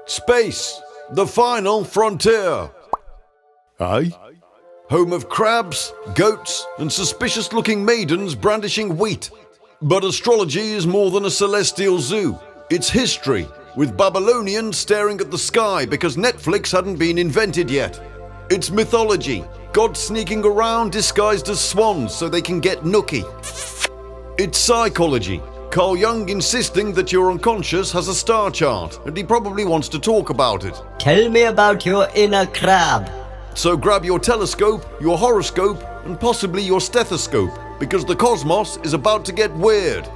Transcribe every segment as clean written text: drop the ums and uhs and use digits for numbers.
Space, the final frontier. Aye? Home of crabs, goats, and suspicious-looking maidens brandishing wheat. But astrology is more than a celestial zoo. It's history, with Babylonians staring at the sky because Netflix hadn't been invented yet. It's mythology, gods sneaking around disguised as swans so they can get nookie. It's psychology, Carl Jung insisting that your unconscious has a star chart, and he probably wants to talk about it. Tell me about your inner crab. So grab your telescope, your horoscope, and possibly your stethoscope, because the cosmos is about to get weird.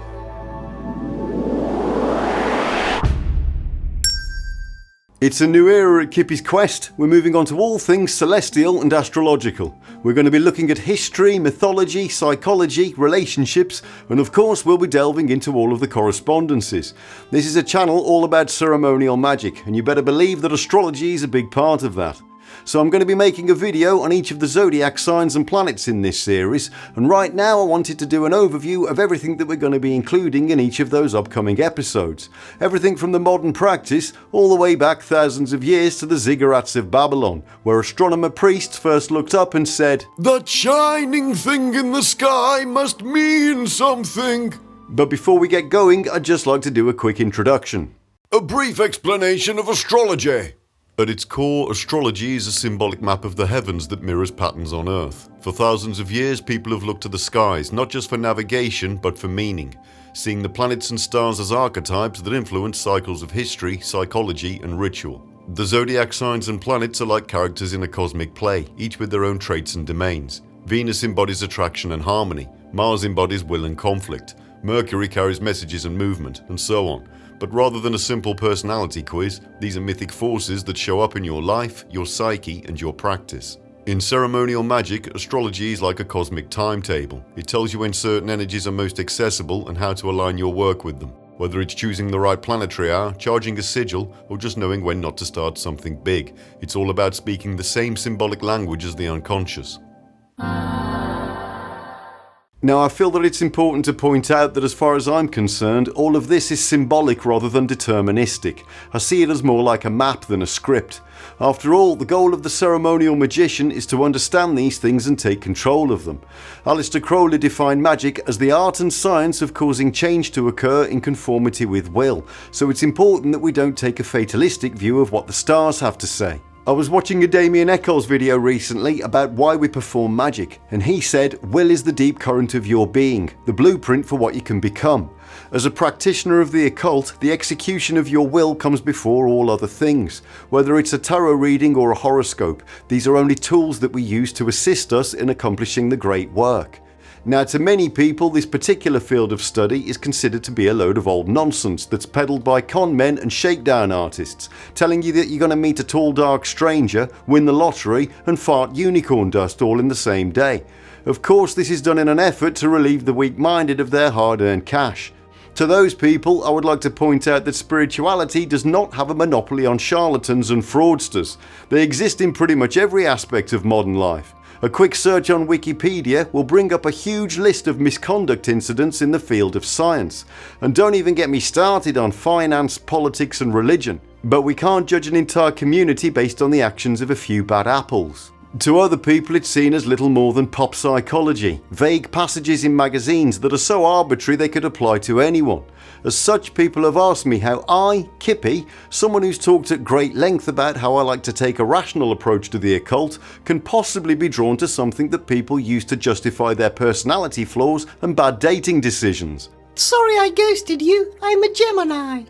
It's a new era at Kippy's Quest. We're moving on to all things celestial and astrological. We're going to be looking at history, mythology, psychology, relationships, and of course we'll be delving into all of the correspondences. This is a channel all about ceremonial magic, and you better believe that astrology is a big part of that. So I'm going to be making a video on each of the zodiac signs and planets in this series, and right now I wanted to do an overview of everything that we're going to be including in each of those upcoming episodes. Everything from the modern practice all the way back thousands of years to the ziggurats of Babylon, where astronomer priests first looked up and said, "That shining thing in the sky must mean something." But before we get going, I'd just like to do a quick introduction. A brief explanation of astrology. At its core, astrology is a symbolic map of the heavens that mirrors patterns on Earth. For thousands of years, people have looked to the skies, not just for navigation, but for meaning, seeing the planets and stars as archetypes that influence cycles of history, psychology, and ritual. The zodiac signs and planets are like characters in a cosmic play, each with their own traits and domains. Venus embodies attraction and harmony, Mars embodies will and conflict, Mercury carries messages and movement, and so on. But rather than a simple personality quiz, these are mythic forces that show up in your life, your psyche, and your practice. In ceremonial magic, astrology is like a cosmic timetable. It tells you when certain energies are most accessible and how to align your work with them. Whether it's choosing the right planetary hour, charging a sigil, or just knowing when not to start something big, it's all about speaking the same symbolic language as the unconscious. Now I feel that it's important to point out that as far as I'm concerned, all of this is symbolic rather than deterministic. I see it as more like a map than a script. After all, the goal of the ceremonial magician is to understand these things and take control of them. Aleister Crowley defined magic as the art and science of causing change to occur in conformity with will, so it's important that we don't take a fatalistic view of what the stars have to say. I was watching a DAMIEN ECHOLS video recently about why we perform magic, and he said, "Will is the deep current of your being, the blueprint for what you can become. As a practitioner of the occult, the execution of your will comes before all other things. Whether it's a tarot reading or a horoscope, these are only tools that we use to assist us in accomplishing the great work." Now, to many people, this particular field of study is considered to be a load of old nonsense that's peddled by con men and shakedown artists, telling you that you're going to meet a tall dark stranger, win the lottery and fart unicorn dust all in the same day. Of course, this is done in an effort to relieve the weak-minded of their hard-earned cash. To those people, I would like to point out that spirituality does not have a monopoly on charlatans and fraudsters. They exist in pretty much every aspect of modern life. A quick search on Wikipedia will bring up a huge list of misconduct incidents in the field of science. And don't even get me started on finance, politics and religion. But we can't judge an entire community based on the actions of a few bad apples. To other people it's seen as little more than pop psychology, vague passages in magazines that are so arbitrary they could apply to anyone. As such, people have asked me how I, Kippy, someone who's talked at great length about how I like to take a rational approach to the occult, can possibly be drawn to something that people use to justify their personality flaws and bad dating decisions. Sorry I ghosted you, I'm a Gemini.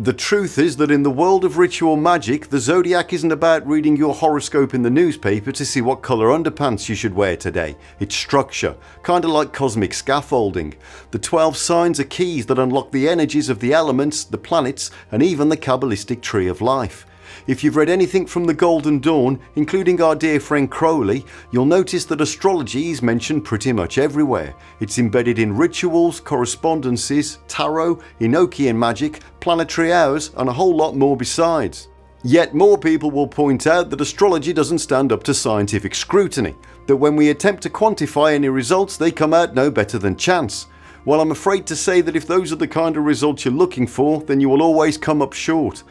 The truth is that in the world of ritual magic, the zodiac isn't about reading your horoscope in the newspaper to see what colour underpants you should wear today. It's structure, kinda like cosmic scaffolding. The 12 signs are keys that unlock the energies of the elements, the planets, and even the Kabbalistic tree of life. If you've read anything from the Golden Dawn, including our dear friend Crowley, you'll notice that astrology is mentioned pretty much everywhere. It's embedded in rituals, correspondences, tarot, Enochian magic, planetary hours, and a whole lot more besides. Yet more people will point out that astrology doesn't stand up to scientific scrutiny, that when we attempt to quantify any results, they come out no better than chance. Well, I'm afraid to say that if those are the kind of results you're looking for, then you will always come up short.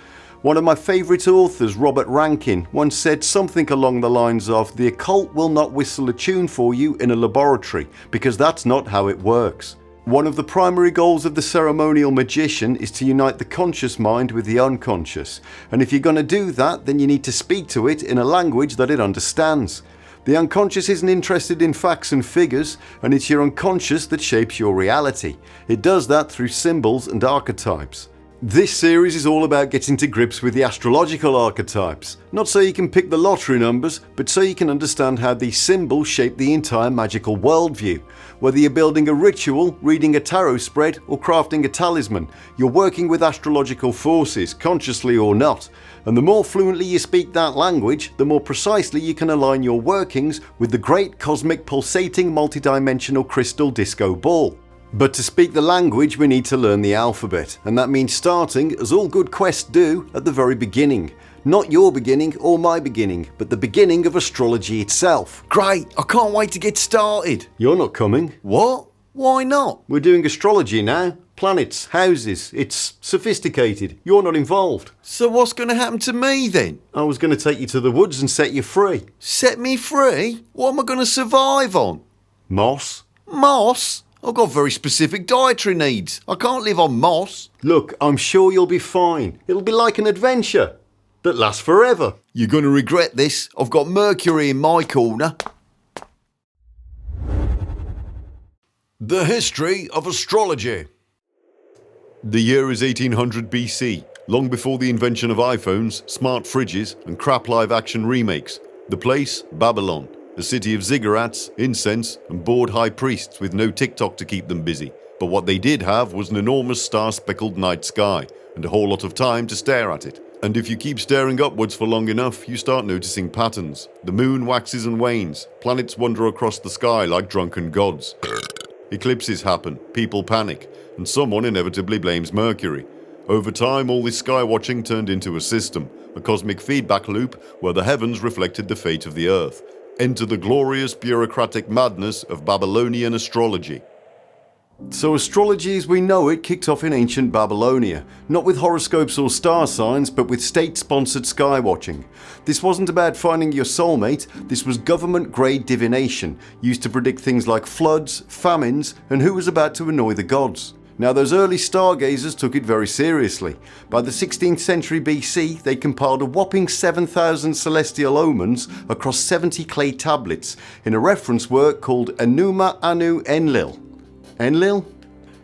One of my favourite authors, Robert Rankin, once said something along the lines of, "The occult will not whistle a tune for you in a laboratory, because that's not how it works." One of the primary goals of the ceremonial magician is to unite the conscious mind with the unconscious, and if you're going to do that, then you need to speak to it in a language that it understands. The unconscious isn't interested in facts and figures, and it's your unconscious that shapes your reality. It does that through symbols and archetypes. This series is all about getting to grips with the astrological archetypes, not so you can pick the lottery numbers, but so you can understand how these symbols shape the entire magical worldview. Whether you're building a ritual, reading a tarot spread, or crafting a talisman, you're working with astrological forces, consciously or not. And the more fluently you speak that language, the more precisely you can align your workings with the great cosmic pulsating multidimensional crystal disco ball. But to speak the language, we need to learn the alphabet, and that means starting, as all good quests do, at the very beginning. Not your beginning or my beginning, but the beginning of astrology itself. Great, I can't wait to get started. You're not coming. What? Why not? We're doing astrology now. Planets, houses, it's sophisticated. You're not involved. So what's going to happen to me then? I was going to take you to the woods and set you free. Set me free? What am I going to survive on? Moss? Moss? I've got very specific dietary needs. I can't live on moss. Look, I'm sure you'll be fine. It'll be like an adventure that lasts forever. You're going to regret this. I've got Mercury in my corner. The history of astrology. The year is 1800 BC, long before the invention of iPhones, smart fridges, and crap live-action remakes. The place, Babylon. A city of ziggurats, incense, and bored high priests with no TikTok to keep them busy. But what they did have was an enormous star-speckled night sky, and a whole lot of time to stare at it. And if you keep staring upwards for long enough, you start noticing patterns. The moon waxes and wanes, planets wander across the sky like drunken gods. Eclipses happen, people panic, and someone inevitably blames Mercury. Over time, all this sky watching turned into a system, a cosmic feedback loop where the heavens reflected the fate of the Earth. Enter the glorious bureaucratic madness of Babylonian astrology. So astrology as we know it kicked off in ancient Babylonia, not with horoscopes or star signs, but with state-sponsored sky watching. This wasn't about finding your soulmate, this was government-grade divination, used to predict things like floods, famines, and who was about to annoy the gods. Now those early stargazers took it very seriously. By the 16th century BC, they compiled a whopping 7,000 celestial omens across 70 clay tablets in a reference work called Enuma Anu Enlil. Enlil?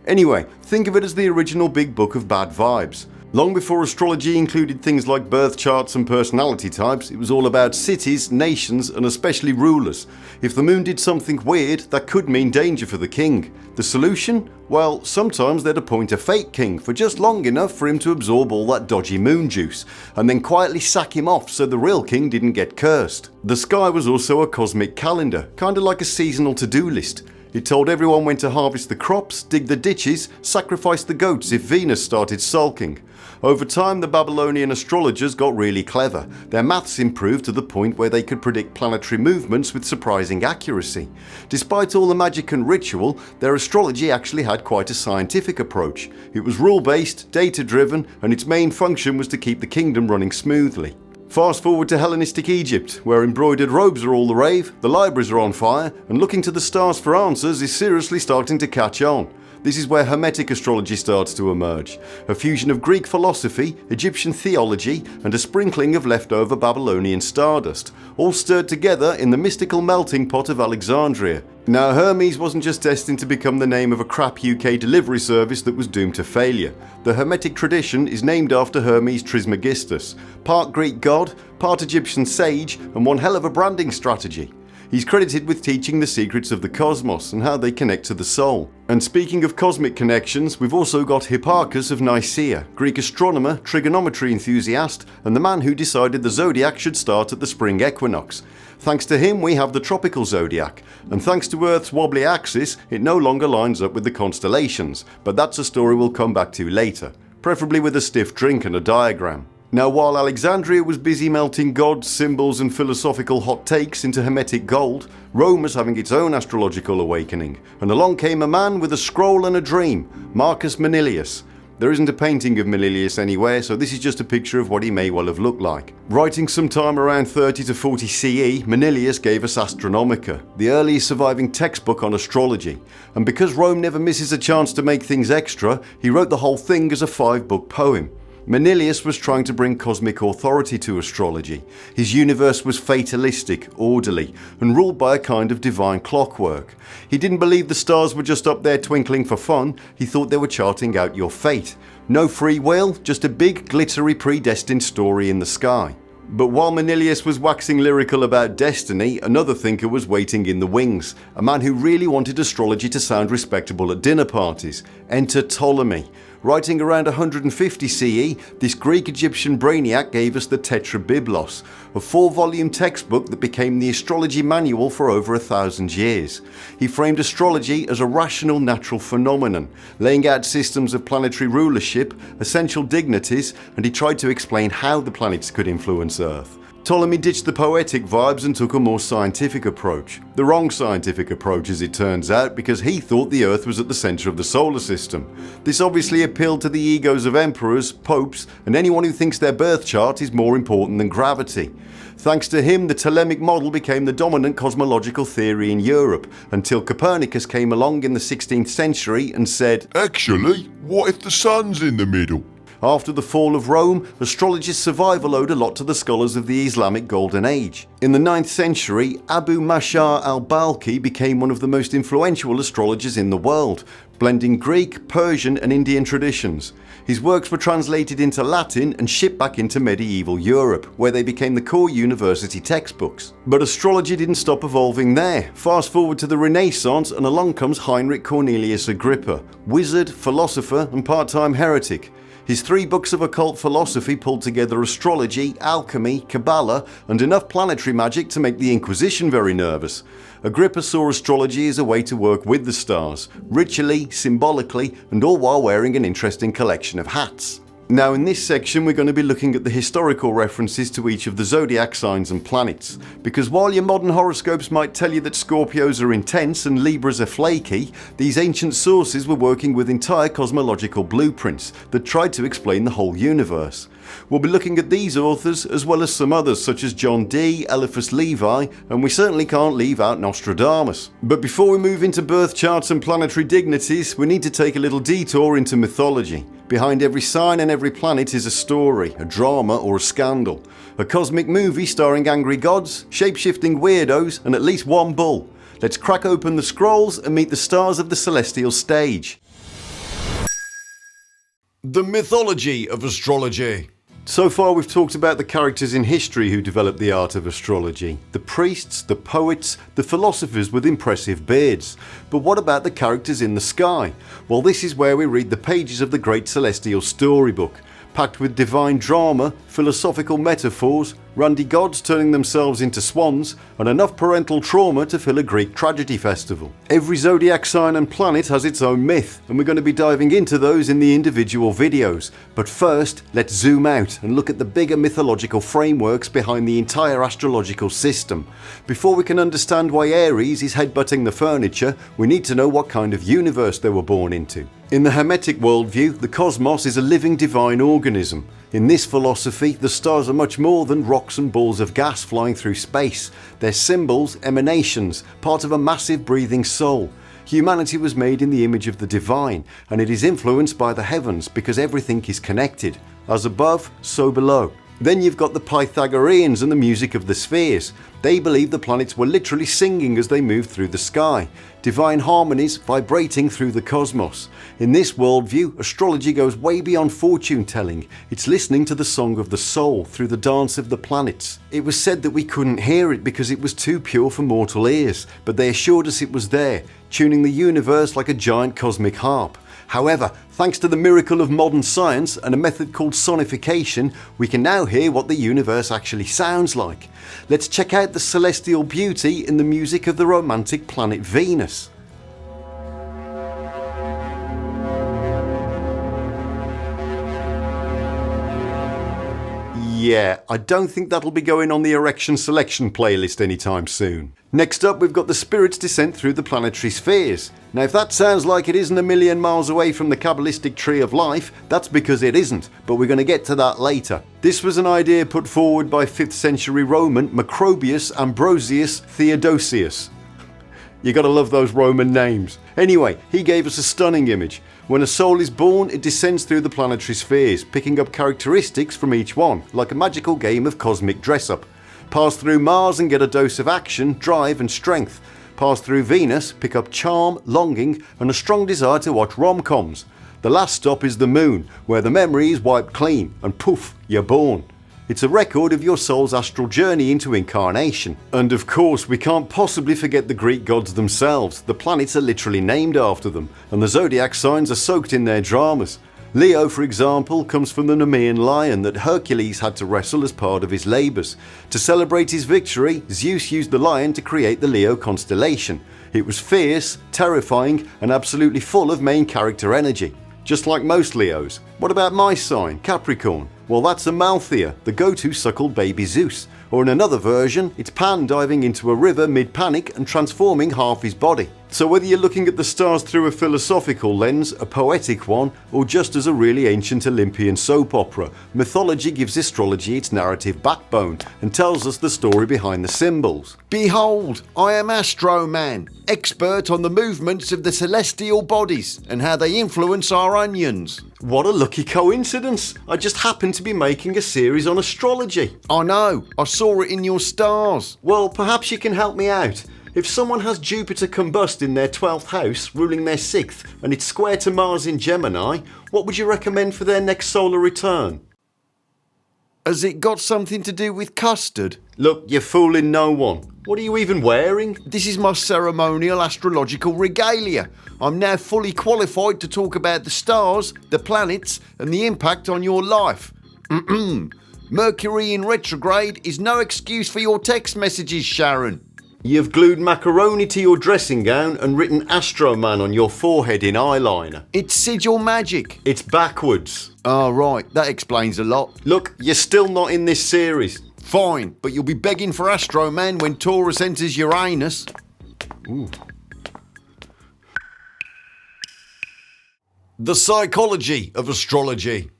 Anyway, think of it as the original big book of bad vibes. Long before astrology included things like birth charts and personality types, it was all about cities, nations, and especially rulers. If the moon did something weird, that could mean danger for the king. The solution? Well, sometimes they'd appoint a fake king for just long enough for him to absorb all that dodgy moon juice, and then quietly sack him off so the real king didn't get cursed. The sky was also a cosmic calendar, kinda like a seasonal to-do list. It told everyone when to harvest the crops, dig the ditches, sacrifice the goats if Venus started sulking. Over time, the Babylonian astrologers got really clever. Their maths improved to the point where they could predict planetary movements with surprising accuracy. Despite all the magic and ritual, their astrology actually had quite a scientific approach. It was rule-based, data-driven, and its main function was to keep the kingdom running smoothly. Fast forward to Hellenistic Egypt, where embroidered robes are all the rave, the libraries are on fire, and looking to the stars for answers is seriously starting to catch on. This is where Hermetic astrology starts to emerge, a fusion of Greek philosophy, Egyptian theology, and a sprinkling of leftover Babylonian stardust, all stirred together in the mystical melting pot of Alexandria. Now, Hermes wasn't just destined to become the name of a crap UK delivery service that was doomed to failure. The Hermetic tradition is named after Hermes Trismegistus, part Greek god, part Egyptian sage, and one hell of a branding strategy. He's credited with teaching the secrets of the cosmos and how they connect to the soul. And speaking of cosmic connections, we've also got Hipparchus of Nicaea, Greek astronomer, trigonometry enthusiast, and the man who decided the zodiac should start at the spring equinox. Thanks to him, we have the tropical zodiac, and thanks to Earth's wobbly axis, it no longer lines up with the constellations, but that's a story we'll come back to later, preferably with a stiff drink and a diagram. Now, while Alexandria was busy melting gods, symbols and philosophical hot takes into Hermetic gold, Rome was having its own astrological awakening, and along came a man with a scroll and a dream, Marcus Manilius. There isn't a painting of Manilius anywhere, so this is just a picture of what he may well have looked like. Writing sometime around 30 to 40 CE, Manilius gave us Astronomica, the earliest surviving textbook on astrology. And because Rome never misses a chance to make things extra, he wrote the whole thing as a 5-book poem. Manilius was trying to bring cosmic authority to astrology. His universe was fatalistic, orderly, and ruled by a kind of divine clockwork. He didn't believe the stars were just up there twinkling for fun, he thought they were charting out your fate. No free will, just a big, glittery, predestined story in the sky. But while Manilius was waxing lyrical about destiny, another thinker was waiting in the wings, a man who really wanted astrology to sound respectable at dinner parties. Enter Ptolemy. Writing around 150 CE, this Greek-Egyptian brainiac gave us the Tetrabiblos, a 4-volume textbook that became the astrology manual for over 1,000 years. He framed astrology as a rational natural phenomenon, laying out systems of planetary rulership, essential dignities, and he tried to explain how the planets could influence Earth. Ptolemy ditched the poetic vibes and took a more scientific approach. The wrong scientific approach, as it turns out, because he thought the Earth was at the centre of the solar system. This obviously appealed to the egos of emperors, popes, and anyone who thinks their birth chart is more important than gravity. Thanks to him, the Ptolemaic model became the dominant cosmological theory in Europe, until Copernicus came along in the 16th century and said, "Actually, what if the sun's in the middle?" After the fall of Rome, astrology's survival owed a lot to the scholars of the Islamic Golden Age. In the 9th century, Abu Mashar al-Balkhi became one of the most influential astrologers in the world, blending Greek, Persian and Indian traditions. His works were translated into Latin and shipped back into medieval Europe, where they became the core university textbooks. But astrology didn't stop evolving there. Fast forward to the Renaissance and along comes Heinrich Cornelius Agrippa, wizard, philosopher and part-time heretic. His 3 books of occult philosophy pulled together astrology, alchemy, Kabbalah, and enough planetary magic to make the Inquisition very nervous. Agrippa saw astrology as a way to work with the stars, ritually, symbolically, and all while wearing an interesting collection of hats. Now in this section we're going to be looking at the historical references to each of the zodiac signs and planets, because while your modern horoscopes might tell you that Scorpios are intense and Libras are flaky, these ancient sources were working with entire cosmological blueprints that tried to explain the whole universe. We'll be looking at these authors as well as some others such as John Dee, Eliphas Levi, and we certainly can't leave out Nostradamus. But before we move into birth charts and planetary dignities, we need to take a little detour into mythology. Behind every sign and every planet is a story, a drama or a scandal. A cosmic movie starring angry gods, shape-shifting weirdos and at least one bull. Let's crack open the scrolls and meet the stars of the celestial stage. The mythology of astrology. So far we've talked about the characters in history who developed the art of astrology. The priests, the poets, the philosophers with impressive beards. But what about the characters in the sky? Well, this is where we read the pages of the great celestial storybook, packed with divine drama, philosophical metaphors, randy gods turning themselves into swans, and enough parental trauma to fill a Greek tragedy festival. Every zodiac sign and planet has its own myth, and we're going to be diving into those in the individual videos. But first, let's zoom out and look at the bigger mythological frameworks behind the entire astrological system. Before we can understand why Aries is headbutting the furniture, we need to know what kind of universe they were born into. In the Hermetic worldview, the cosmos is a living divine organism. In this philosophy, the stars are much more than rocks and balls of gas flying through space. They're symbols, emanations, part of a massive breathing soul. Humanity was made in the image of the divine, and it is influenced by the heavens because everything is connected. As above, so below. Then you've got the Pythagoreans and the music of the spheres. They believe the planets were literally singing as they moved through the sky. Divine harmonies vibrating through the cosmos. In this worldview, astrology goes way beyond fortune telling. It's listening to the song of the soul through the dance of the planets. It was said that we couldn't hear it because it was too pure for mortal ears, but they assured us it was there, tuning the universe like a giant cosmic harp. However, thanks to the miracle of modern science and a method called sonification, we can now hear what the universe actually sounds like. Let's check out the celestial beauty in the music of the romantic planet Venus. Yeah, I don't think that'll be going on the erection selection playlist anytime soon. Next up, we've got the spirit's descent through the planetary spheres. Now, if that sounds like it isn't a million miles away from the Kabbalistic tree of life, that's because it isn't, but we're going to get to that later. This was an idea put forward by 5th century Roman Macrobius Ambrosius Theodosius. You gotta love those Roman names. Anyway, he gave us a stunning image. When a soul is born, it descends through the planetary spheres, picking up characteristics from each one, like a magical game of cosmic dress-up. Pass through Mars and get a dose of action, drive and strength. Pass through Venus, pick up charm, longing and a strong desire to watch rom-coms. The last stop is the Moon, where the memory is wiped clean and poof, you're born. It's a record of your soul's astral journey into incarnation. And of course, we can't possibly forget the Greek gods themselves. The planets are literally named after them, and the zodiac signs are soaked in their dramas. Leo, for example, comes from the Nemean lion that Hercules had to wrestle as part of his labours. To celebrate his victory, Zeus used the lion to create the Leo constellation. It was fierce, terrifying, and absolutely full of main character energy. Just like most Leos. What about my sign, Capricorn? Well, that's Amalthea, the go-to suckled baby Zeus. Or in another version, it's Pan diving into a river mid-panic and transforming half his body. So whether you're looking at the stars through a philosophical lens, a poetic one, or just as a really ancient Olympian soap opera, mythology gives astrology its narrative backbone and tells us the story behind the symbols. Behold, I am Astroman, expert on the movements of the celestial bodies and how they influence our onions. What a lucky coincidence! I just happened to be making a series on astrology. I know, I saw it in your stars. Well, perhaps you can help me out. If someone has Jupiter combust in their 12th house, ruling their 6th, and it's square to Mars in Gemini, what would you recommend for their next solar return? Has it got something to do with custard? Look, you're fooling no one. What are you even wearing? This is my ceremonial astrological regalia. I'm now fully qualified to talk about the stars, the planets, and the impact on your life. Mercury in retrograde is no excuse for your text messages, Sharon. You've glued macaroni to your dressing gown and written Astroman on your forehead in eyeliner. It's sigil magic. It's backwards. Oh, right, that explains a lot. Look, you're still not in this series. Fine, but you'll be begging for Astroman when Taurus enters Uranus. Ooh. The psychology of astrology.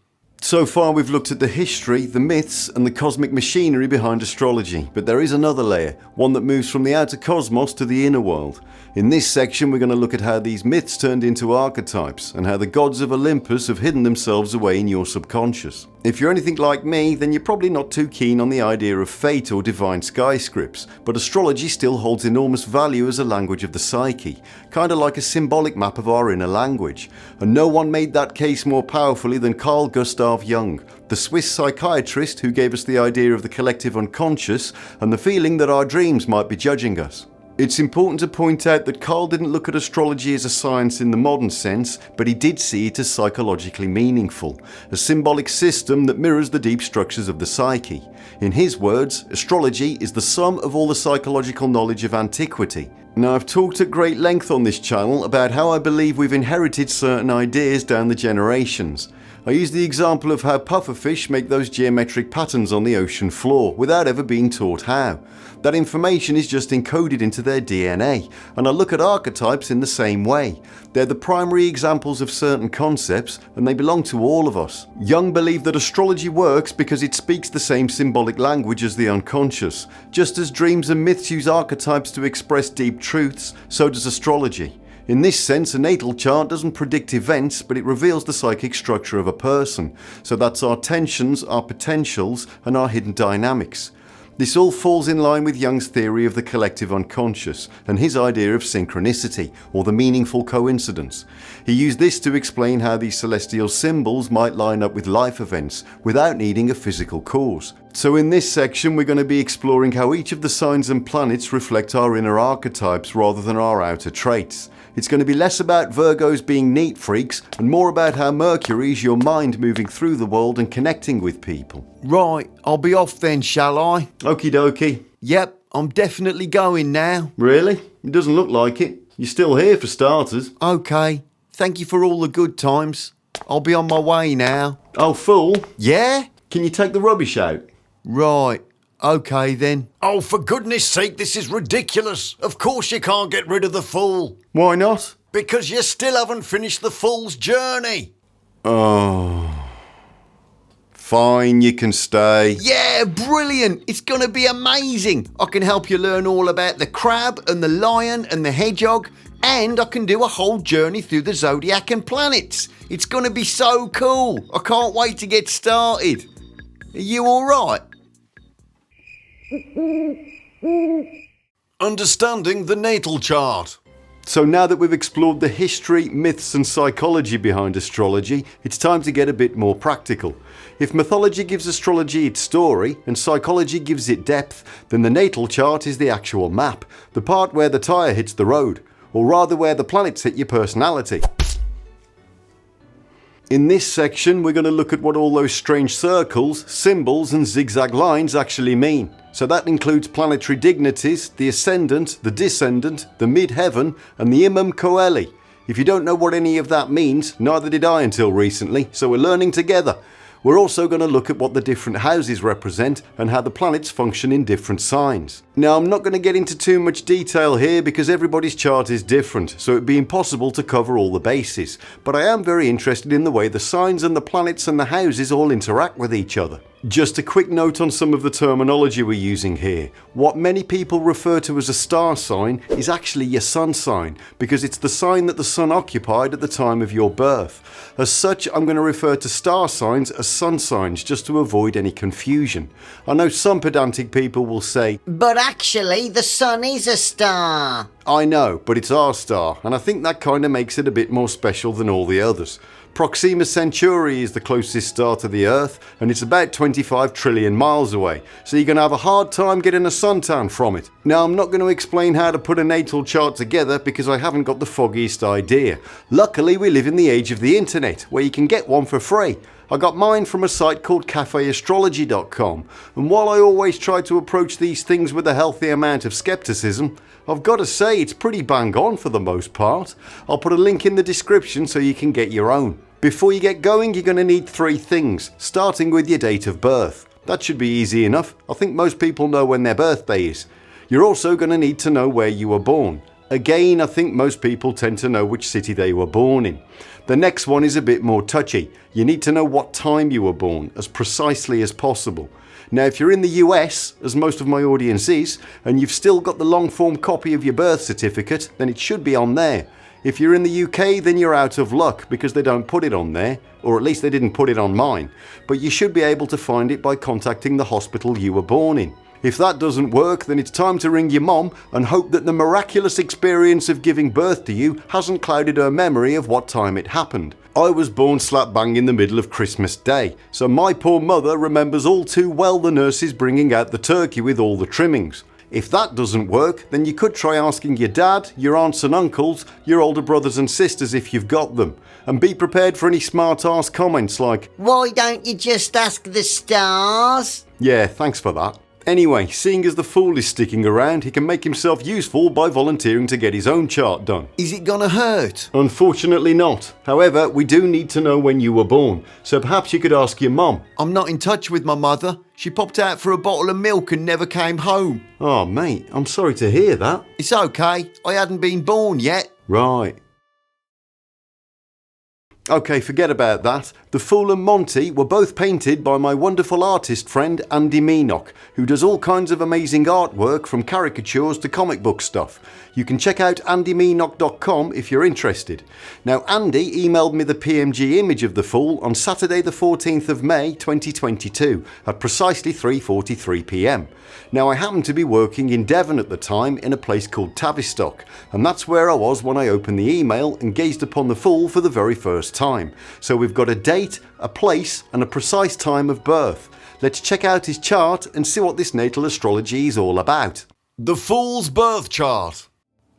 So far we've looked at the history, the myths and the cosmic machinery behind astrology, but there is another layer, one that moves from the outer cosmos to the inner world. In this section we're going to look at how these myths turned into archetypes and how the gods of Olympus have hidden themselves away in your subconscious. If you're anything like me, then you're probably not too keen on the idea of fate or divine sky scripts, but astrology still holds enormous value as a language of the psyche, kind of like a symbolic map of our inner language. And no one made that case more powerfully than Carl Gustav Jung, the Swiss psychiatrist who gave us the idea of the collective unconscious and the feeling that our dreams might be judging us. It's important to point out that Carl didn't look at astrology as a science in the modern sense, but he did see it as psychologically meaningful, a symbolic system that mirrors the deep structures of the psyche. In his words, astrology is the sum of all the psychological knowledge of antiquity. Now, I've talked at great length on this channel about how I believe we've inherited certain ideas down the generations. I use the example of how pufferfish make those geometric patterns on the ocean floor without ever being taught how. That information is just encoded into their DNA, and I look at archetypes in the same way. They're the primary examples of certain concepts, and they belong to all of us. Jung believed that astrology works because it speaks the same symbolic language as the unconscious. Just as dreams and myths use archetypes to express deep truths, so does astrology. In this sense, a natal chart doesn't predict events, but it reveals the psychic structure of a person. So that's our tensions, our potentials, and our hidden dynamics. This all falls in line with Jung's theory of the collective unconscious and his idea of synchronicity, or the meaningful coincidence. He used this to explain how these celestial symbols might line up with life events without needing a physical cause. So in this section we're going to be exploring how each of the signs and planets reflect our inner archetypes rather than our outer traits. It's going to be less about Virgos being neat freaks and more about how Mercury is your mind moving through the world and connecting with people. Right, I'll be off then, shall I? Okie dokie. Yep, I'm definitely going now. Really? It doesn't look like it. You're still here for starters. Okay, thank you for all the good times. I'll be on my way now. Oh, fool. Yeah? Can you take the rubbish out? Right. Okay then. Oh, for goodness sake, this is ridiculous. Of course you can't get rid of the fool. Why not? Because you still haven't finished the fool's journey. Oh. Fine, you can stay. Yeah, brilliant. It's going to be amazing. I can help you learn all about the crab and the lion and the hedgehog, and I can do a whole journey through the zodiac and planets. It's going to be so cool. I can't wait to get started. Are you all right? Understanding the Natal Chart. So now that we've explored the history, myths and psychology behind astrology, it's time to get a bit more practical. If mythology gives astrology its story and psychology gives it depth, then the natal chart is the actual map, the part where the tyre hits the road, or rather where the planets hit your personality. In this section, we're going to look at what all those strange circles, symbols and zigzag lines actually mean. So that includes planetary dignities, the ascendant, the descendant, the mid-heaven and the imam coeli. If you don't know what any of that means, neither did I until recently, so we're learning together. We're also going to look at what the different houses represent and how the planets function in different signs. Now, I'm not going to get into too much detail here because everybody's chart is different, so it'd be impossible to cover all the bases. But I am very interested in the way the signs and the planets and the houses all interact with each other. Just a quick note on some of the terminology we're using here. What many people refer to as a star sign is actually your sun sign, because it's the sign that the sun occupied at the time of your birth. As such, I'm going to refer to star signs as sun signs just to avoid any confusion. I know some pedantic people will say, But actually, the sun is a star. I know, but it's our star, and I think that kind of makes it a bit more special than all the others. Proxima Centauri is the closest star to the Earth, and it's about 25 trillion miles away, so you're going to have a hard time getting a suntan from it. Now, I'm not going to explain how to put a natal chart together because I haven't got the foggiest idea. Luckily, we live in the age of the internet, where you can get one for free. I got mine from a site called cafeastrology.com, and while I always try to approach these things with a healthy amount of skepticism, I've got to say it's pretty bang on for the most part. I'll put a link in the description so you can get your own. Before you get going, you're going to need 3 things, starting with your date of birth. That should be easy enough. I think most people know when their birthday is. You're also going to need to know where you were born. Again, I think most people tend to know which city they were born in. The next one is a bit more touchy. You need to know what time you were born, as precisely as possible. Now, if you're in the US, as most of my audience is, and you've still got the long form copy of your birth certificate, then it should be on there. If you're in the UK, then you're out of luck because they don't put it on there, or at least they didn't put it on mine. But you should be able to find it by contacting the hospital you were born in. If that doesn't work, then it's time to ring your mom and hope that the miraculous experience of giving birth to you hasn't clouded her memory of what time it happened. I was born slap bang in the middle of Christmas Day, so my poor mother remembers all too well the nurses bringing out the turkey with all the trimmings. If that doesn't work, then you could try asking your dad, your aunts and uncles, your older brothers and sisters if you've got them. And be prepared for any smart-ass comments like, Why don't you just ask the stars? yeah, thanks for that. Anyway, seeing as the fool is sticking around, he can make himself useful by volunteering to get his own chart done. Is it gonna hurt? Unfortunately not. However, we do need to know when you were born, so perhaps you could ask your mum. I'm not in touch with my mother. She popped out for a bottle of milk and never came home. Oh mate, I'm sorry to hear that. It's okay. I hadn't been born yet. Right. Okay, forget about that. The Fool and Monty were both painted by my wonderful artist friend Andy Meenock, who does all kinds of amazing artwork from caricatures to comic book stuff. You can check out andymeenock.com if you're interested. Now, Andy emailed me the PMG image of the Fool on Saturday the 14th of May 2022 at precisely 3:43 PM. Now, I happened to be working in Devon at the time in a place called Tavistock, and that's where I was when I opened the email and gazed upon the Fool for the very first time. So we've got a date, a place and a precise time of birth. Let's check out his chart and see what this natal astrology is all about. The Fool's Birth Chart.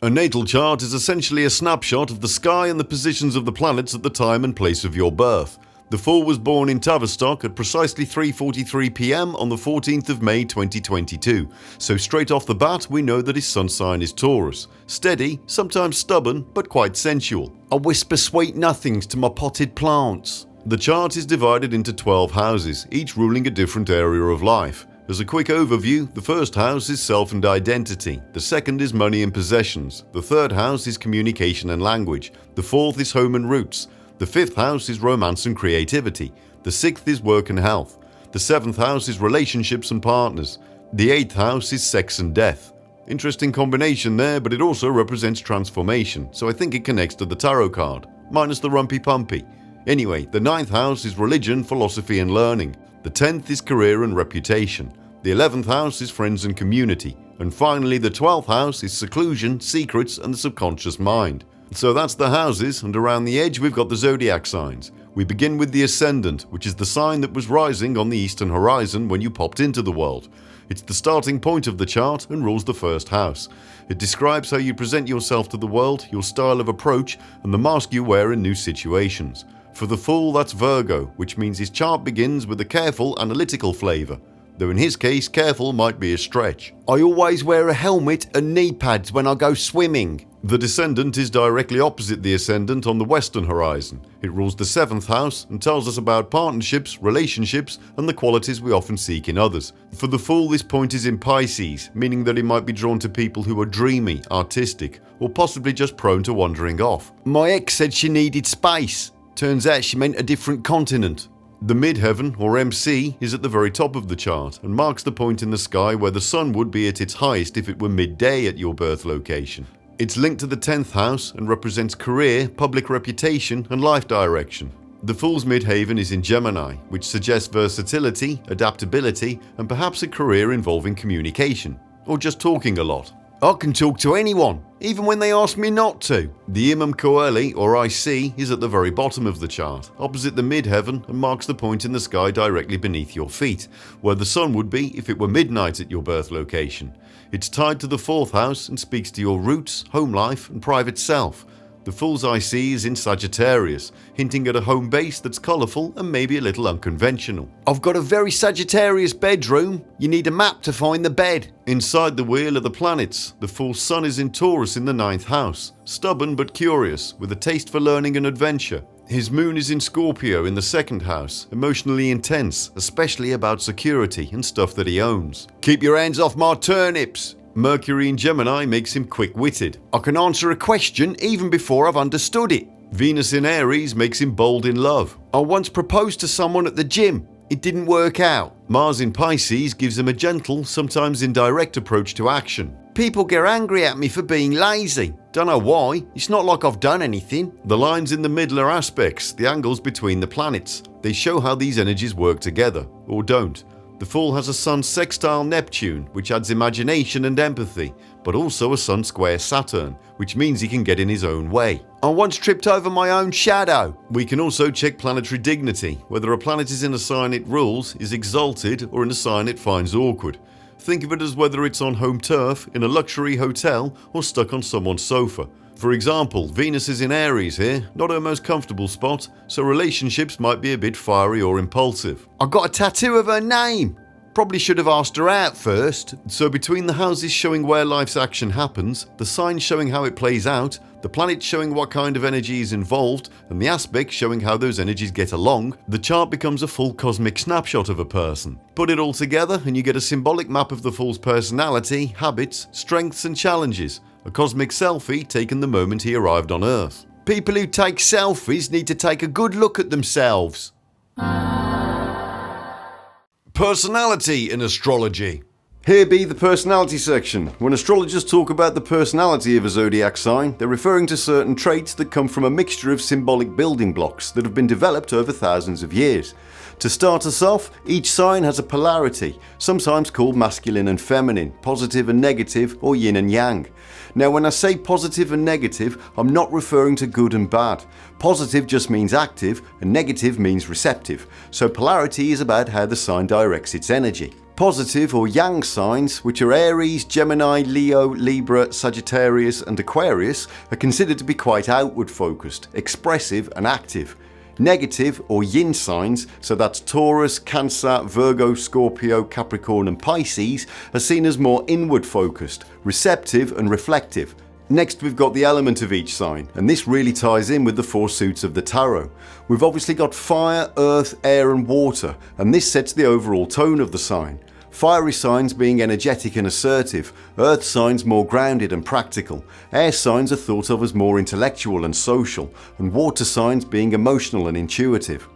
A natal chart is essentially a snapshot of the sky and the positions of the planets at the time and place of your birth. The Fool was born in Tavistock at precisely 3:43 PM on the 14th of May 2022, so straight off the bat we know that his sun sign is Taurus. Steady, sometimes stubborn, but quite sensual. I whisper sweet nothings to my potted plants. The chart is divided into 12 houses, each ruling a different area of life. As a quick overview, the first house is self and identity, the second is money and possessions, the third house is communication and language, the fourth is home and roots, the fifth house is romance and creativity, the sixth is work and health, the seventh house is relationships and partners, the eighth house is sex and death. Interesting combination there, but it also represents transformation, so I think it connects to the tarot card, minus the rumpy pumpy. Anyway, the ninth house is religion, philosophy and learning. The 10th is career and reputation. The 11th house is friends and community. And finally, the 12th house is seclusion, secrets and the subconscious mind. So that's the houses, and around the edge we've got the zodiac signs. We begin with the ascendant, which is the sign that was rising on the eastern horizon when you popped into the world. It's the starting point of the chart and rules the first house. It describes how you present yourself to the world, your style of approach, and the mask you wear in new situations. For the Fool, that's Virgo, which means his chart begins with a careful, analytical flavour. Though in his case, careful might be a stretch. I always wear a helmet and knee pads when I go swimming. The Descendant is directly opposite the Ascendant on the western horizon. It rules the 7th house and tells us about partnerships, relationships, and the qualities we often seek in others. For the Fool, this point is in Pisces, meaning that he might be drawn to people who are dreamy, artistic, or possibly just prone to wandering off. My ex said she needed space. Turns out she meant a different continent. The midheaven, or MC, is at the very top of the chart and marks the point in the sky where the sun would be at its highest if it were midday at your birth location. It's linked to the 10th house and represents career, public reputation and life direction. The Fool's midhaven is in Gemini, which suggests versatility, adaptability and perhaps a career involving communication, or just talking a lot. I can talk to anyone, even when they ask me not to. The Imam Coeli, or IC, is at the very bottom of the chart, opposite the midheaven and marks the point in the sky directly beneath your feet, where the sun would be if it were midnight at your birth location. It's tied to the 4th house and speaks to your roots, home life and private self. The Fool's IC is in Sagittarius, hinting at a home base that's colourful and maybe a little unconventional. I've got a very Sagittarius bedroom. You need a map to find the bed. Inside the wheel are the planets. The Fool's Sun is in Taurus in the 9th house, stubborn but curious, with a taste for learning and adventure. His moon is in Scorpio in the 2nd house, emotionally intense, especially about security and stuff that he owns. Keep your hands off my turnips. Mercury in Gemini makes him quick-witted. I can answer a question even before I've understood it. Venus in Aries makes him bold in love. I once proposed to someone at the gym. It didn't work out. Mars in Pisces gives him a gentle, sometimes indirect approach to action. People get angry at me for being lazy. Don't know why. It's not like I've done anything. The lines in the middle are aspects, the angles between the planets. They show how these energies work together, or don't. The Fool has a Sun sextile Neptune, which adds imagination and empathy, but also a Sun square Saturn, which means he can get in his own way. I once tripped over my own shadow. We can also check planetary dignity, whether a planet is in a sign it rules, is exalted, or in a sign it finds awkward. Think of it as whether it's on home turf, in a luxury hotel, or stuck on someone's sofa. For example, Venus is in Aries here, not her most comfortable spot, so relationships might be a bit fiery or impulsive. I got a tattoo of her name. Probably should have asked her out first. So between the houses showing where life's action happens, the signs showing how it plays out, the planets showing what kind of energy is involved, and the aspects showing how those energies get along, the chart becomes a full cosmic snapshot of a person. Put it all together and you get a symbolic map of the Fool's personality, habits, strengths and challenges. A cosmic selfie taken the moment he arrived on Earth. People who take selfies need to take a good look at themselves. Personality in astrology. Here be the personality section. When astrologers talk about the personality of a zodiac sign, they're referring to certain traits that come from a mixture of symbolic building blocks that have been developed over thousands of years. To start us off, each sign has a polarity, sometimes called masculine and feminine, positive and negative, or yin and yang. Now when I say positive and negative, I'm not referring to good and bad. Positive just means active and negative means receptive, so polarity is about how the sign directs its energy. Positive or yang signs, which are Aries, Gemini, Leo, Libra, Sagittarius and Aquarius, are considered to be quite outward focused, expressive and active. Negative or yin signs, so that's Taurus, Cancer, Virgo, Scorpio, Capricorn and Pisces, are seen as more inward focused, receptive and reflective. Next we've got the element of each sign, and this really ties in with the 4 suits of the tarot. We've obviously got fire, earth, air and water, and this sets the overall tone of the sign. Fiery signs being energetic and assertive, earth signs more grounded and practical, air signs are thought of as more intellectual and social, and water signs being emotional and intuitive.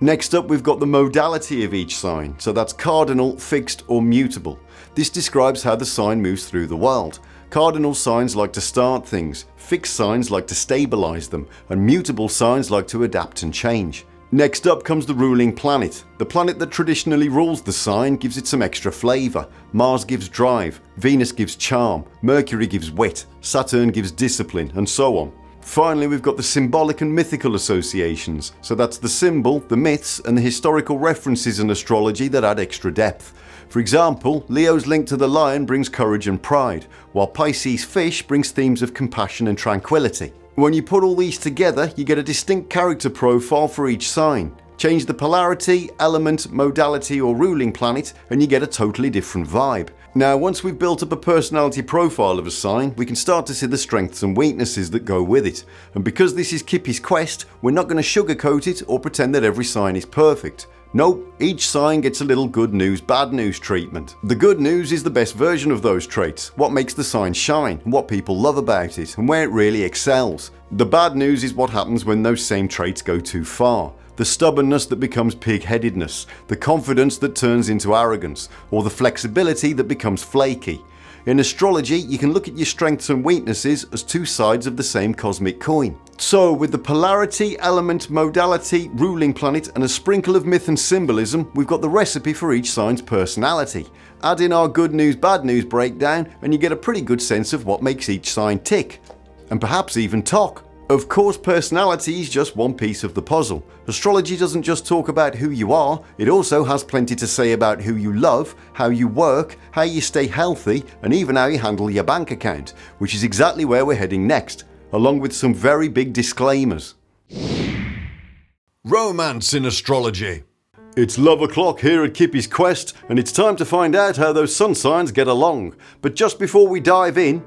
Next up we've got the modality of each sign, so that's cardinal, fixed or mutable. This describes how the sign moves through the world. Cardinal signs like to start things, fixed signs like to stabilize them, and mutable signs like to adapt and change. Next up comes the ruling planet. The planet that traditionally rules the sign gives it some extra flavour. Mars gives drive, Venus gives charm, Mercury gives wit, Saturn gives discipline, and so on. Finally, we've got the symbolic and mythical associations. So that's the symbol, the myths, and the historical references in astrology that add extra depth. For example, Leo's link to the lion brings courage and pride, while Pisces fish brings themes of compassion and tranquility. When you put all these together, you get a distinct character profile for each sign. Change the polarity, element, modality or ruling planet and you get a totally different vibe. Now once we've built up a personality profile of a sign, we can start to see the strengths and weaknesses that go with it. And because this is Kippy's quest, we're not going to sugarcoat it or pretend that every sign is perfect. Nope, each sign gets a little good news, bad news treatment. The good news is the best version of those traits, what makes the sign shine, what people love about it, and where it really excels. The bad news is what happens when those same traits go too far. The stubbornness that becomes pig-headedness, the confidence that turns into arrogance, or the flexibility that becomes flaky. In astrology, you can look at your strengths and weaknesses as two sides of the same cosmic coin. So, with the polarity, element, modality, ruling planet, and a sprinkle of myth and symbolism, we've got the recipe for each sign's personality. Add in our good news, bad news breakdown, and you get a pretty good sense of what makes each sign tick. And perhaps even talk. Of course, personality is just one piece of the puzzle. Astrology doesn't just talk about who you are, it also has plenty to say about who you love, how you work, how you stay healthy, and even how you handle your bank account, which is exactly where we're heading next, along with some very big disclaimers. Romance in astrology. It's love o'clock here at Kippy's Quest, and it's time to find out how those sun signs get along. But just before we dive in,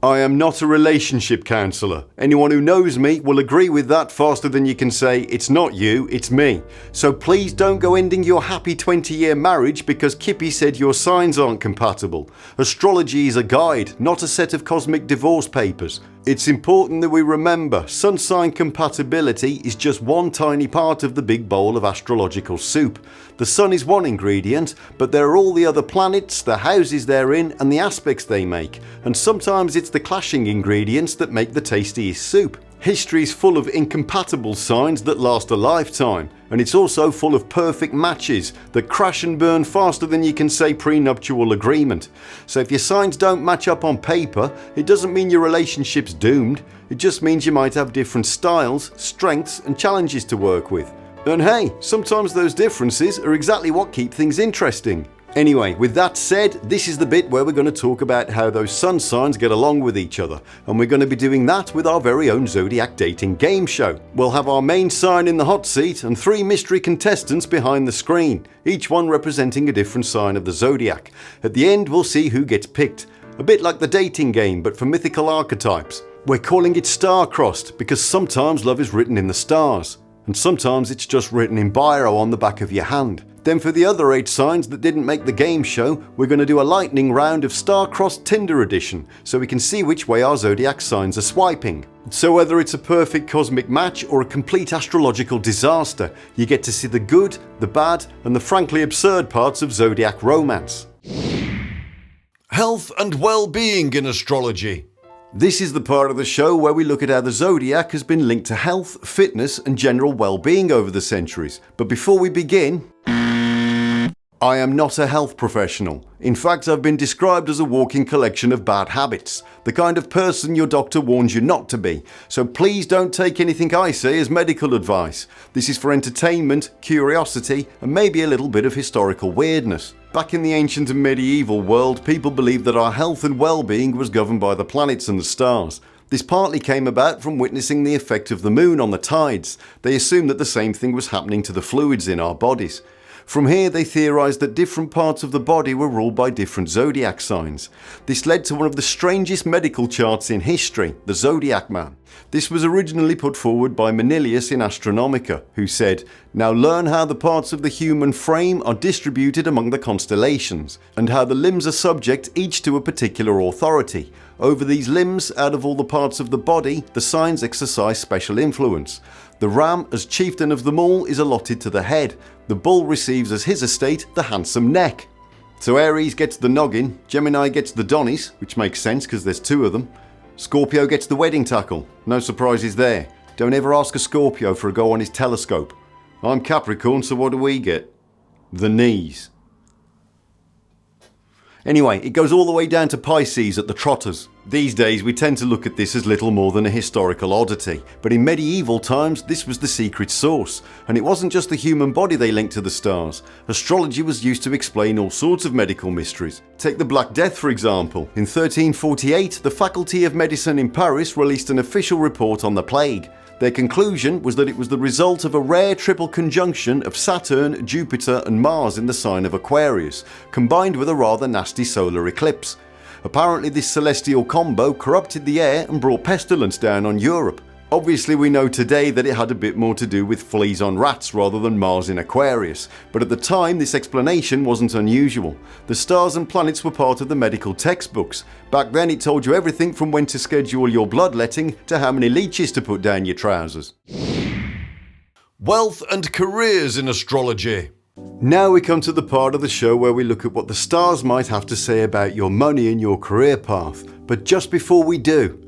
I am not a relationship counsellor. Anyone who knows me will agree with that faster than you can say, it's not you, it's me. So please don't go ending your happy 20-year marriage because Kippy said your signs aren't compatible. Astrology is a guide, not a set of cosmic divorce papers. It's important that we remember sun sign compatibility is just one tiny part of the big bowl of astrological soup. The sun is one ingredient, but there are all the other planets, the houses they're in, and the aspects they make. And sometimes it's the clashing ingredients that make the tastiest soup. History is full of incompatible signs that last a lifetime, and it's also full of perfect matches that crash and burn faster than you can say prenuptial agreement. So if your signs don't match up on paper, it doesn't mean your relationship's doomed. It just means you might have different styles, strengths, and challenges to work with. And hey, sometimes those differences are exactly what keep things interesting. Anyway, with that said, this is the bit where we're going to talk about how those sun signs get along with each other, and we're going to be doing that with our very own Zodiac dating game show. We'll have our main sign in the hot seat and 3 mystery contestants behind the screen, each one representing a different sign of the Zodiac. At the end, we'll see who gets picked. A bit like the dating game, but for mythical archetypes. We're calling it star-crossed because sometimes love is written in the stars, and sometimes it's just written in biro on the back of your hand. Then for the other 8 signs that didn't make the game show, we're going to do a lightning round of Star-Crossed Tinder edition, so we can see which way our zodiac signs are swiping. So whether it's a perfect cosmic match or a complete astrological disaster, you get to see the good, the bad, and the frankly absurd parts of zodiac romance. Health and well-being in astrology. This is the part of the show where we look at how the zodiac has been linked to health, fitness, and general well-being over the centuries. But before we begin, I am not a health professional. In fact, I've been described as a walking collection of bad habits, the kind of person your doctor warns you not to be. So please don't take anything I say as medical advice. This is for entertainment, curiosity, and maybe a little bit of historical weirdness. Back in the ancient and medieval world, people believed that our health and well-being was governed by the planets and the stars. This partly came about from witnessing the effect of the moon on the tides. They assumed that the same thing was happening to the fluids in our bodies. From here they theorised that different parts of the body were ruled by different zodiac signs. This led to one of the strangest medical charts in history, the Zodiac Man. This was originally put forward by Manilius in Astronomica, who said, "Now learn how the parts of the human frame are distributed among the constellations, and how the limbs are subject each to a particular authority. Over these limbs, out of all the parts of the body, the signs exercise special influence. The ram, as chieftain of them all, is allotted to the head. The bull receives as his estate the handsome neck." So Aries gets the noggin, Gemini gets the donnies, which makes sense because there's two of them. Scorpio gets the wedding tackle. No surprises there. Don't ever ask a Scorpio for a go on his telescope. I'm Capricorn, so what do we get? The knees. Anyway, it goes all the way down to Pisces at the Trotters. These days we tend to look at this as little more than a historical oddity, but in medieval times this was the secret source, and it wasn't just the human body they linked to the stars. Astrology was used to explain all sorts of medical mysteries. Take the Black Death for example. In 1348, the Faculty of Medicine in Paris released an official report on the plague. Their conclusion was that it was the result of a rare triple conjunction of Saturn, Jupiter and Mars in the sign of Aquarius, combined with a rather nasty solar eclipse. Apparently this celestial combo corrupted the air and brought pestilence down on Europe. Obviously we know today that it had a bit more to do with fleas on rats rather than Mars in Aquarius, but at the time this explanation wasn't unusual. The stars and planets were part of the medical textbooks. Back then it told you everything from when to schedule your bloodletting to how many leeches to put down your trousers. Wealth and careers in astrology. Now we come to the part of the show where we look at what the stars might have to say about your money and your career path. But just before we do,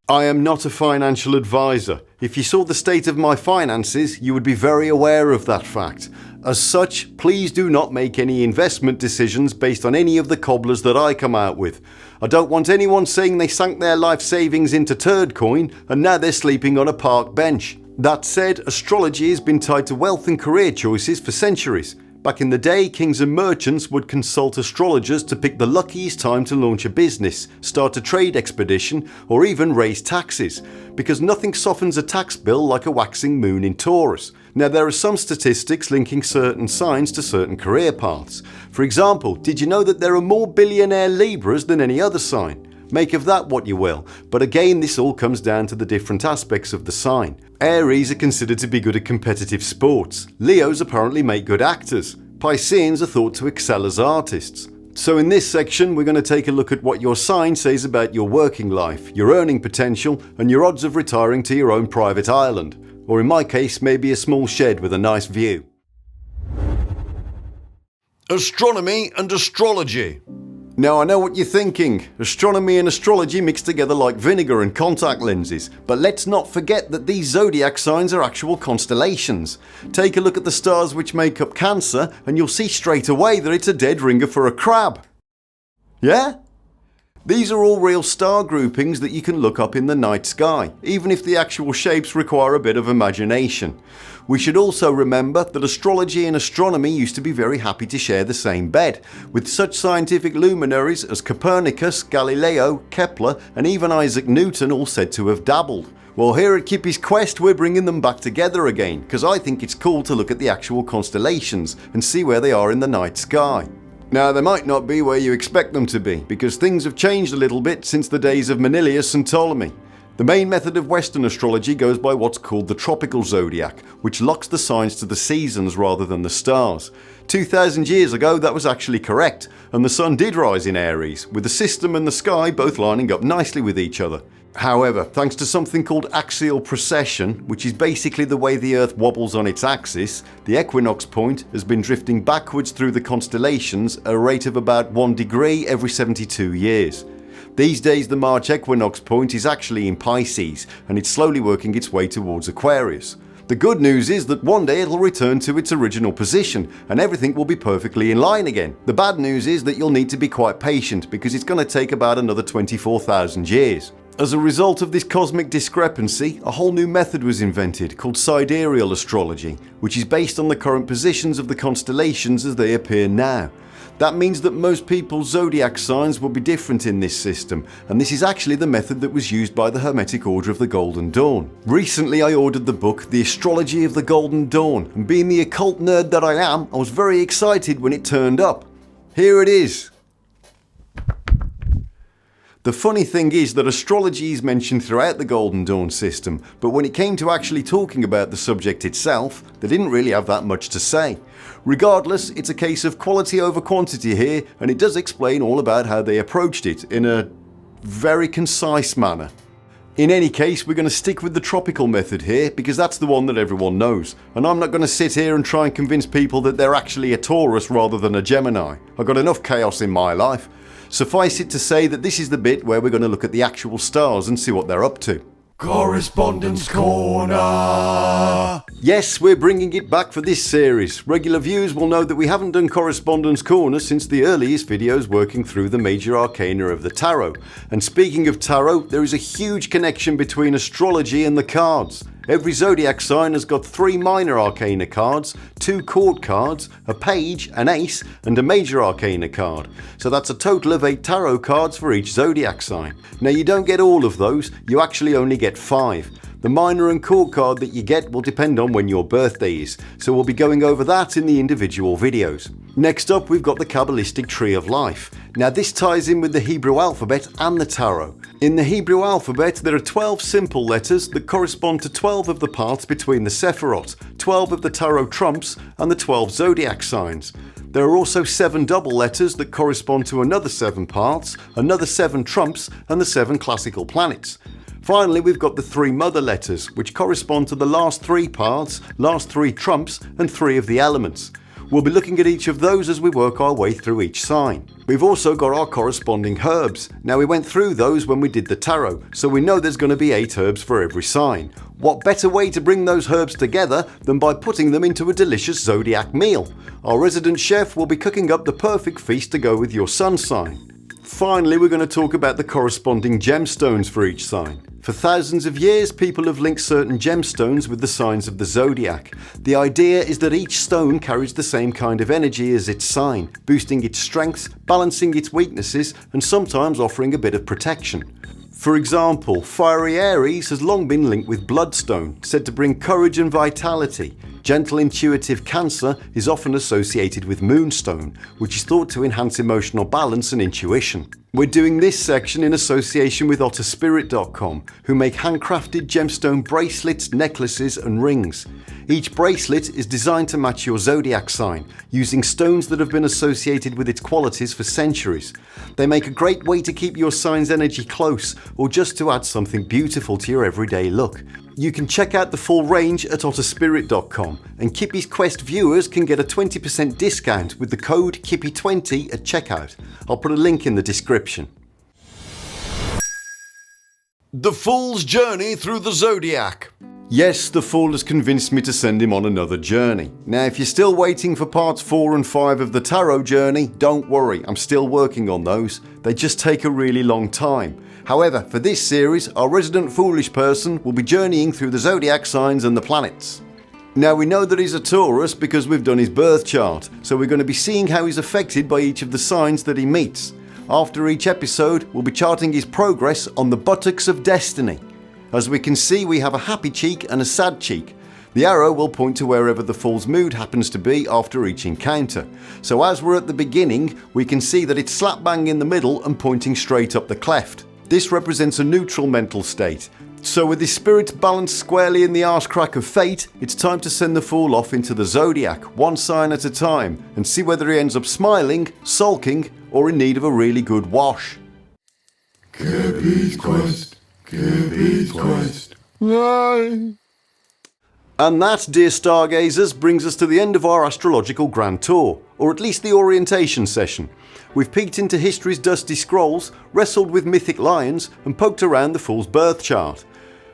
I am not a financial advisor. If you saw the state of my finances, you would be very aware of that fact. As such, please do not make any investment decisions based on any of the cobblers that I come out with. I don't want anyone saying they sank their life savings into turd coin and now they're sleeping on a park bench. That said, astrology has been tied to wealth and career choices for centuries. Back in the day, kings and merchants would consult astrologers to pick the luckiest time to launch a business, start a trade expedition, or even raise taxes, because nothing softens a tax bill like a waxing moon in Taurus. Now there are some statistics linking certain signs to certain career paths. For example, did you know that there are more billionaire Libras than any other sign? Make of that what you will, but again this all comes down to the different aspects of the sign. Aries are considered to be good at competitive sports. Leos apparently make good actors. Pisceans are thought to excel as artists. So in this section we're going to take a look at what your sign says about your working life, your earning potential and your odds of retiring to your own private island. Or in my case maybe a small shed with a nice view. Astronomy and astrology. Now I know what you're thinking, astronomy and astrology mixed together like vinegar and contact lenses, but let's not forget that these zodiac signs are actual constellations. Take a look at the stars which make up Cancer and you'll see straight away that it's a dead ringer for a crab. Yeah? These are all real star groupings that you can look up in the night sky, even if the actual shapes require a bit of imagination. We should also remember that astrology and astronomy used to be very happy to share the same bed, with such scientific luminaries as Copernicus, Galileo, Kepler and even Isaac Newton all said to have dabbled. Well, here at Kippy's Quest we're bringing them back together again, because I think it's cool to look at the actual constellations and see where they are in the night sky. Now they might not be where you expect them to be, because things have changed a little bit since the days of Manilius and Ptolemy. The main method of Western astrology goes by what's called the tropical zodiac, which locks the signs to the seasons rather than the stars. 2000 years ago that was actually correct, and the sun did rise in Aries, with the system and the sky both lining up nicely with each other. However, thanks to something called axial precession, which is basically the way the Earth wobbles on its axis, the equinox point has been drifting backwards through the constellations at a rate of about 1 degree every 72 years. These days the March equinox point is actually in Pisces and it's slowly working its way towards Aquarius. The good news is that one day it'll return to its original position and everything will be perfectly in line again. The bad news is that you'll need to be quite patient because it's going to take about another 24,000 years. As a result of this cosmic discrepancy, a whole new method was invented called sidereal astrology, which is based on the current positions of the constellations as they appear now. That means that most people's zodiac signs will be different in this system, and this is actually the method that was used by the Hermetic Order of the Golden Dawn. Recently I ordered the book The Astrology of the Golden Dawn, and being the occult nerd that I am, I was very excited when it turned up. Here it is. The funny thing is that astrology is mentioned throughout the Golden Dawn system, but when it came to actually talking about the subject itself, they didn't really have that much to say. Regardless, it's a case of quality over quantity here, and it does explain all about how they approached it in a very concise manner. In any case, we're going to stick with the tropical method here because that's the one that everyone knows, and I'm not going to sit here and try and convince people that they're actually a Taurus rather than a Gemini. I've got enough chaos in my life. Suffice it to say that this is the bit where we're going to look at the actual stars and see what they're up to. Correspondence Corner! Yes, we're bringing it back for this series. Regular viewers will know that we haven't done Correspondence Corner since the earliest videos working through the major arcana of the tarot. And speaking of tarot, there is a huge connection between astrology and the cards. Every zodiac sign has got 3 minor arcana cards, 2 court cards, a page, an ace, and a major arcana card. So that's a total of 8 tarot cards for each zodiac sign. Now you don't get all of those, you actually only get 5. The minor and court card that you get will depend on when your birthday is, so we'll be going over that in the individual videos. Next up we've got the Kabbalistic Tree of Life. Now this ties in with the Hebrew alphabet and the tarot. In the Hebrew alphabet there are 12 simple letters that correspond to 12 of the parts between the Sephirot, 12 of the tarot trumps, and the 12 zodiac signs. There are also 7 double letters that correspond to another 7 parts, another 7 trumps, and the 7 classical planets. Finally, we've got the 3 mother letters, which correspond to the last 3 parts, last 3 trumps, and 3 of the elements. We'll be looking at each of those as we work our way through each sign. We've also got our corresponding herbs. Now we went through those when we did the tarot, so we know there's going to be 8 herbs for every sign. What better way to bring those herbs together than by putting them into a delicious zodiac meal? Our resident chef will be cooking up the perfect feast to go with your sun sign. Finally, we're going to talk about the corresponding gemstones for each sign. For thousands of years, people have linked certain gemstones with the signs of the zodiac. The idea is that each stone carries the same kind of energy as its sign, boosting its strengths, balancing its weaknesses, and sometimes offering a bit of protection. For example, fiery Aries has long been linked with bloodstone, said to bring courage and vitality. Gentle intuitive Cancer is often associated with moonstone, which is thought to enhance emotional balance and intuition. We're doing this section in association with otterspirit.com, who make handcrafted gemstone bracelets, necklaces and rings. Each bracelet is designed to match your zodiac sign, using stones that have been associated with its qualities for centuries. They make a great way to keep your sign's energy close, or just to add something beautiful to your everyday look. You can check out the full range at otterspirit.com, and Kippy's Quest viewers can get a 20% discount with the code KIPPY20 at checkout. I'll put a link in the description. The Fool's Journey Through the Zodiac. Yes, the Fool has convinced me to send him on another journey. Now, if you're still waiting for parts 4 and 5 of the Tarot journey, don't worry, I'm still working on those. They just take a really long time. However, for this series, our resident foolish person will be journeying through the zodiac signs and the planets. Now, we know that he's a Taurus because we've done his birth chart, so we're going to be seeing how he's affected by each of the signs that he meets. After each episode, we'll be charting his progress on the buttocks of destiny. As we can see, we have a happy cheek and a sad cheek. The arrow will point to wherever the Fool's mood happens to be after each encounter. So as we're at the beginning, we can see that it's slap bang in the middle and pointing straight up the cleft. This represents a neutral mental state. So with his spirit balanced squarely in the arse crack of fate, it's time to send the Fool off into the zodiac, one sign at a time, and see whether he ends up smiling, sulking, or in need of a really good wash. Kippy's Quest. Kippy's Quest. And that, dear stargazers, brings us to the end of our astrological grand tour, or at least the orientation session. We've peeked into history's dusty scrolls, wrestled with mythic lions, and poked around the Fool's birth chart.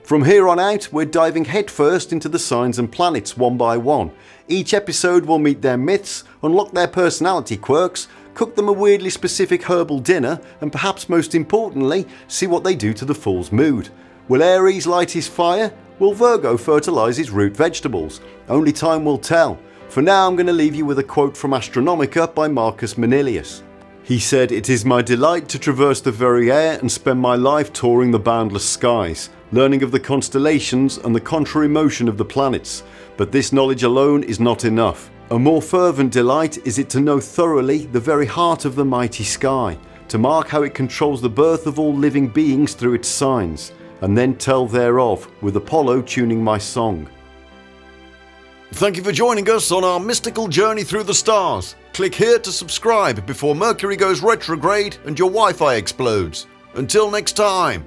From here on out, we're diving headfirst into the signs and planets one by one. Each episode will meet their myths, unlock their personality quirks, cook them a weirdly specific herbal dinner, and perhaps most importantly, see what they do to the Fool's mood. Will Aries light his fire? Will Virgo fertilise his root vegetables? Only time will tell. For now, I'm going to leave you with a quote from Astronomica by Marcus Manilius. He said, "It is my delight to traverse the very air and spend my life touring the boundless skies, learning of the constellations and the contrary motion of the planets. But this knowledge alone is not enough. A more fervent delight is it to know thoroughly the very heart of the mighty sky, to mark how it controls the birth of all living beings through its signs, and then tell thereof, with Apollo tuning my song." Thank you for joining us on our mystical journey through the stars. Click here to subscribe before Mercury goes retrograde and your Wi-Fi explodes. Until next time.